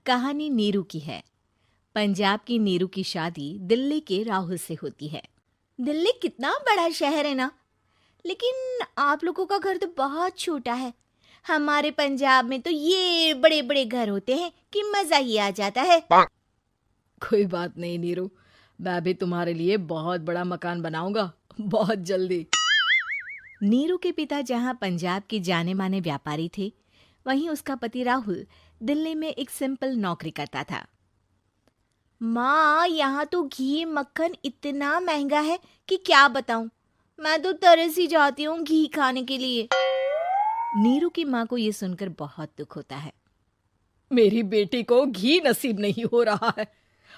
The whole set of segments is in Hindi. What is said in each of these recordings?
कहानी नीरू की है। पंजाब की नीरू की शादी दिल्ली के राहुल से होती है। दिल्ली कितना बड़ा शहर है ना, लेकिन आप लोगों का घर तो बहुत छोटा है। हमारे पंजाब में तो ये बड़े बड़े घर होते हैं कि मजा ही आ जाता है। कोई बात नहीं नीरू, मैं भी तुम्हारे लिए बहुत बड़ा मकान बनाऊंगा बहुत जल्दी। नीरू के पिता जहाँ पंजाब के जाने माने व्यापारी थे, वहीं उसका पति राहुल दिल्ली में एक सिंपल नौकरी करता था। माँ, यहाँ तो घी मक्खन इतना महंगा है कि क्या बताऊं। मैं तो तरस ही जाती हूँ घी खाने के लिए। नीरू की माँ को ये सुनकर बहुत दुख होता है। मेरी बेटी को घी नसीब नहीं हो रहा है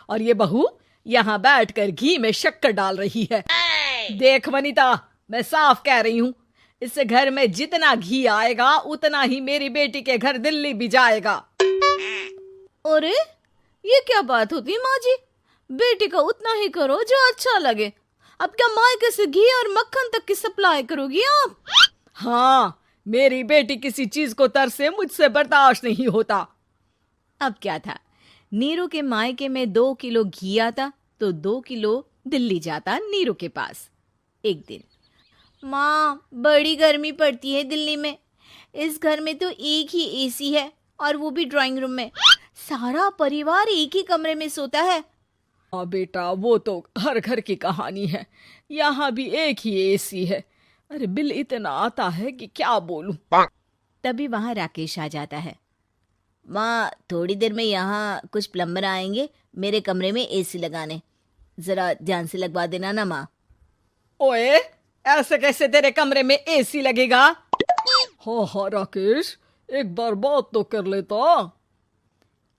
और ये बहू यहाँ बैठकर घी में शक्कर डाल रही है। देख वनिता, मैं साफ कह रही हूँ, इस घर में जितना घी आएगा उतना ही मेरी बेटी के घर दिल्ली भी जाएगा। अरे ये क्या बात होती है माँ जी? बेटी का उतना ही करो जो अच्छा लगे। अब क्या मायके से घी और मक्खन तक की सप्लाई करोगी आप? हाँ, मेरी बेटी किसी चीज को तरसे मुझसे बर्दाश्त नहीं होता। अब क्या था, नीरू के मायके में 2 किलो घी आता तो 2 किलो दिल्ली जाता नीरू के पास। एक दिन, माँ बड़ी गर्मी पड़ती है दिल्ली में। इस घर में तो एक ही एसी है और वो भी ड्राइंग रूम में। सारा परिवार एक ही कमरे में सोता है। हाँ बेटा, वो तो हर घर की कहानी है। यहाँ भी एक ही एसी है। अरे बिल इतना आता है कि क्या बोलूं। तभी वहां राकेश आ जाता है। माँ, थोड़ी देर में यहाँ कुछ प्लम्बर आएंगे मेरे कमरे में एसी लगाने। जरा ध्यान से लगवा देना ना माँ। ओए, ऐसे कैसे तेरे कमरे में एसी लगेगा? हाँ राकेश, एक बार बात तो कर लेता।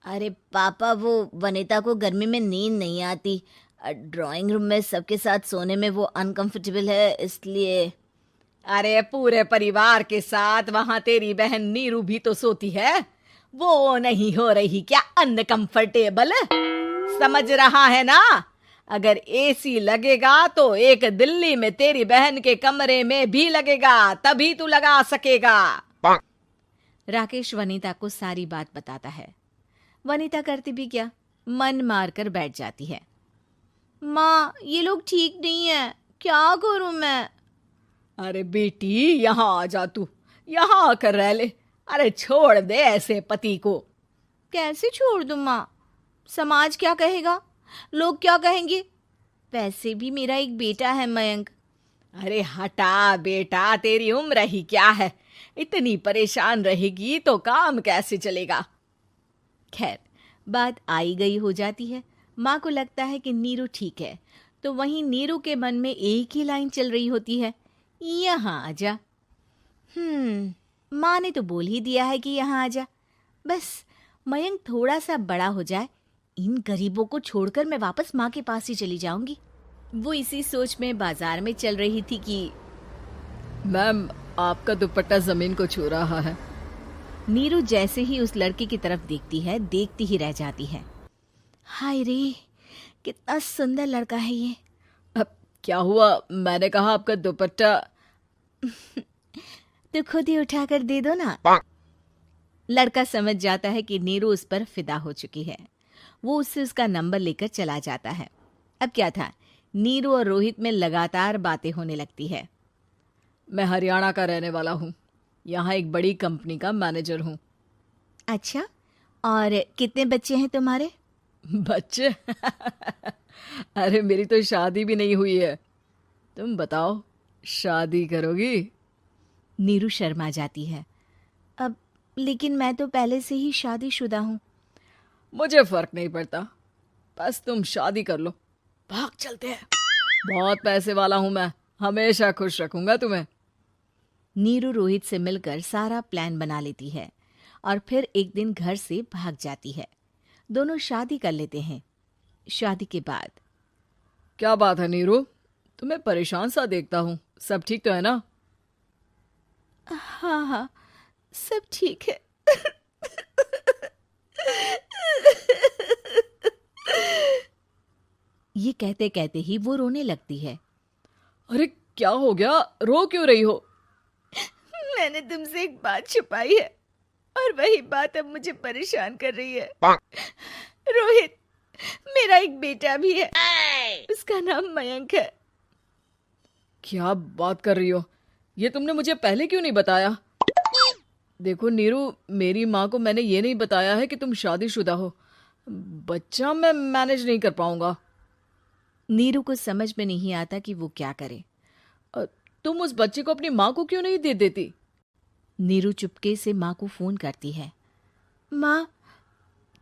अरे पापा, वो वनिता को गर्मी में नींद नहीं आती। ड्राइंग रूम में सबके साथ सोने में वो अनकंफर्टेबल है, इसलिए। अरे पूरे परिवार के साथ वहां तेरी बहन नीरू भी तो सोती है। वो नहीं हो रही क्या अनकंफर्टेबल? समझ रहा है ना? अगर एसी लगेगा तो एक दिल्ली में तेरी बहन के कमरे में भी लगेगा, तभी तू लगा सकेगा। राकेश वनिता को सारी बात बताता है। वनिता करती भी क्या, मन मारकर बैठ जाती है। माँ, ये लोग ठीक नहीं है, क्या करूं मैं? अरे बेटी, यहाँ आ जा, तू यहाँ आकर रह ले। अरे छोड़ दे ऐसे पति को। कैसे छोड़ दूं माँ? समाज क्या कहेगा, लोग क्या कहेंगे? वैसे भी मेरा एक बेटा है मयंक। अरे हटा बेटा, तेरी उम्र ही क्या है, इतनी परेशान रहेगी तो काम कैसे चलेगा। खैर, बात आई गई हो जाती है। माँ को लगता है कि नीरू ठीक है, तो वहीं नीरू के मन में एक ही लाइन चल रही होती है, यहाँ आजा। माँ ने तो बोल ही दिया है कि यहाँ आजा। बस मयंक थोड़ा सा बड़ा हो जाए, इन गरीबों को छोड़कर मैं वापस माँ के पास ही चली जाऊंगी। वो इसी सोच में बाजार में चल रही थी कि मैम, आपका दुपट्टा जमीन को छू रहा है। नीरू जैसे ही उस लड़की की तरफ देखती है, देखती ही रह जाती है। हाय रे, कितना सुंदर लड़का है ये। अब क्या हुआ? मैंने कहा आपका दुपट्टा। तो खुद ही उठाकर दे दो ना। लड़का समझ जाता है कि नीरू उस पर फिदा हो चुकी है। वो उससे उसका नंबर लेकर चला जाता है। अब क्या था, नीरू और रोहित में लगातार बातें होने लगती है। मैं हरियाणा का रहने वाला हूँ, यहाँ एक बड़ी कंपनी का मैनेजर हूँ। अच्छा, और कितने बच्चे हैं तुम्हारे? बच्चे? अरे मेरी तो शादी भी नहीं हुई है। तुम बताओ, शादी करोगी? नीरू शर्मा जाती है। अब लेकिन मैं तो पहले से ही शादीशुदा हूँ। मुझे फर्क नहीं पड़ता, बस तुम शादी कर लो, भाग चलते हैं। बहुत पैसे वाला हूँ मैं, हमेशा खुश रखूंगा तुम्हें। नीरू रोहित से मिलकर सारा प्लान बना लेती है और फिर एक दिन घर से भाग जाती है। दोनों शादी कर लेते हैं। शादी के बाद, क्या बात है नीरू, तुम्हें परेशान सा देखता हूँ, सब ठीक तो है ना? हाँ हाँ, सब ठीक है। ये कहते कहते ही वो रोने लगती है। अरे क्या हो गया, रो क्यों रही हो? मैंने तुमसे एक बात छुपाई है। और वही बात अब मुझे परेशान कर रही है। रोहित, मेरा एक बेटा भी है, उसका नाम मयंक है। क्या बात कर रही हो? ये तुमने मुझे पहले क्यों नहीं बताया? देखो नीरू, मेरी माँ को मैंने ये नहीं बताया है कि तुम शादीशुदा हो। बच्चा मैं मैनेज नहीं कर पाऊंगा। नीरू को समझ में नहीं आता कि वो क्या करे। तुम उस बच्चे को अपनी माँ को क्यों नहीं दे देती? नीरू चुपके से माँ को फोन करती है। माँ,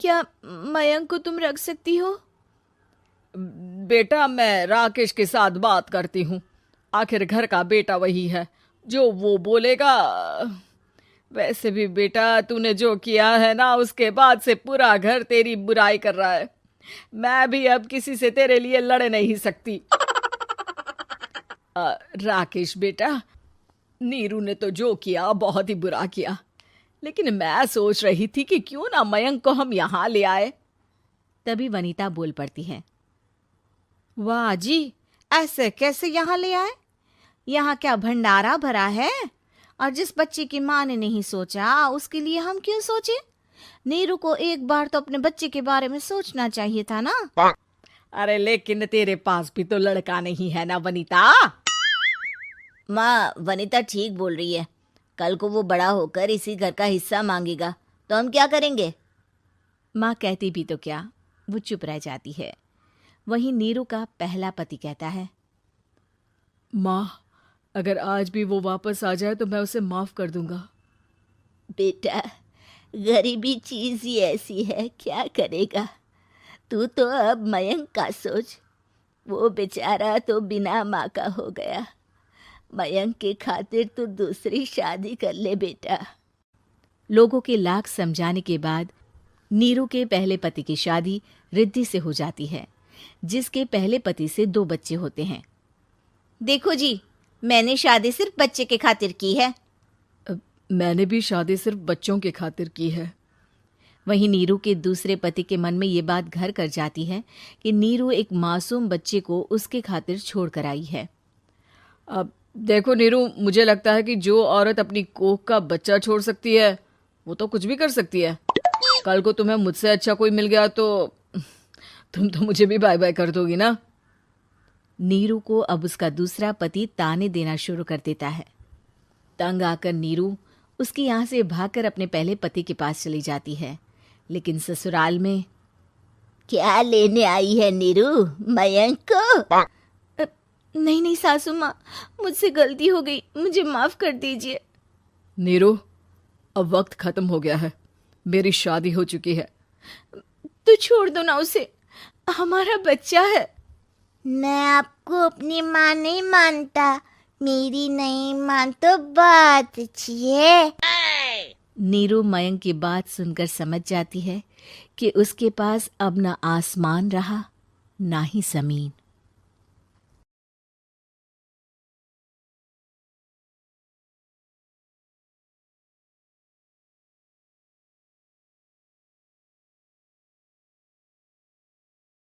क्या मयंक को तुम रख सकती हो? बेटा, मैं राकेश के साथ बात करती हूँ। आखिर घर का बेटा वही है, जो वो बोलेगा। वैसे भी बेटा, तूने जो किया है ना, उसके बाद से पूरा घर तेरी बुराई कर रहा है। मैं भी अब किसी से तेरे लिए लड़ नहीं सकती। राकेश बेटा, नीरू ने तो जो किया बहुत ही बुरा किया, लेकिन मैं सोच रही थी कि क्यों ना मयंक को हम यहाँ ले आए। तभी वनीता बोल पड़ती है। वाह जी, ऐसे कैसे यहाँ ले आए? यहाँ क्या भंडारा भरा है? और जिस बच्चे की माँ ने नहीं सोचा, उसके लिए हम क्यों सोचे? नीरू को एक बार तो अपने बच्चे के बारे में सोचना चाहिए था ना। अरे लेकिन तेरे पास भी तो लड़का नहीं है ना वनीता। माँ, वनीता ठीक बोल रही है। कल को वो बड़ा होकर इसी घर का हिस्सा मांगेगा तो हम क्या करेंगे? माँ कहती भी तो क्या, वो चुप रह जाती है। वहीं नीरू का पहला पति कहता है। माँ, अगर आज भी वो वापस आ जाए तो मैं उसे माफ कर दूंगा। बेटा, गरीबी चीज ही ऐसी है, क्या करेगा? तू तो अब मयंक का सोच। वो बेचारा तो बिना माँ का हो गया। मयंक के खातिर तू दूसरी शादी कर ले बेटा। लोगों के लाख समझाने के बाद नीरू के पहले पति की शादी रिद्धि से हो जाती है, जिसके पहले पति से 2 बच्चे होते हैं। देखो जी, मैंने शादी सिर्फ बच्चे के खातिर की है। मैंने भी शादी सिर्फ बच्चों के खातिर की है। वहीं नीरू के दूसरे पति के मन में ये बात घर कर जाती है कि नीरू एक मासूम बच्चे को उसके खातिर छोड़ कर आई है। अब देखो नीरू, मुझे लगता है कि जो औरत अपनी कोख का बच्चा छोड़ सकती है, वो तो कुछ भी कर सकती है। कल को तुम्हें मुझसे अच्छा कोई मिल गया तो तुम तो मुझे भी बाय बाय कर दोगी ना। नीरू को अब उसका दूसरा पति ताने देना शुरू कर देता है। तंग आकर नीरू उसके यहाँ से भागकर अपने पहले पति के पास चली जाती है, लेकिन ससुराल में क्या लेने आई है नीरू, मयंक को? नहीं नहीं सासू माँ, मुझसे गलती हो गई, मुझे माफ कर दीजिए। नीरू, अब वक्त खत्म हो गया है, मेरी शादी हो चुकी है। तो छोड़ दो ना उसे, हमारा बच्चा है। मैं आपको अपनी माँ नहीं मानता, मेरी नहीं मान तो बात अच्छी है। नीरू मयंक की बात सुनकर समझ जाती है कि उसके पास अब न आसमान रहा ना ही जमीन।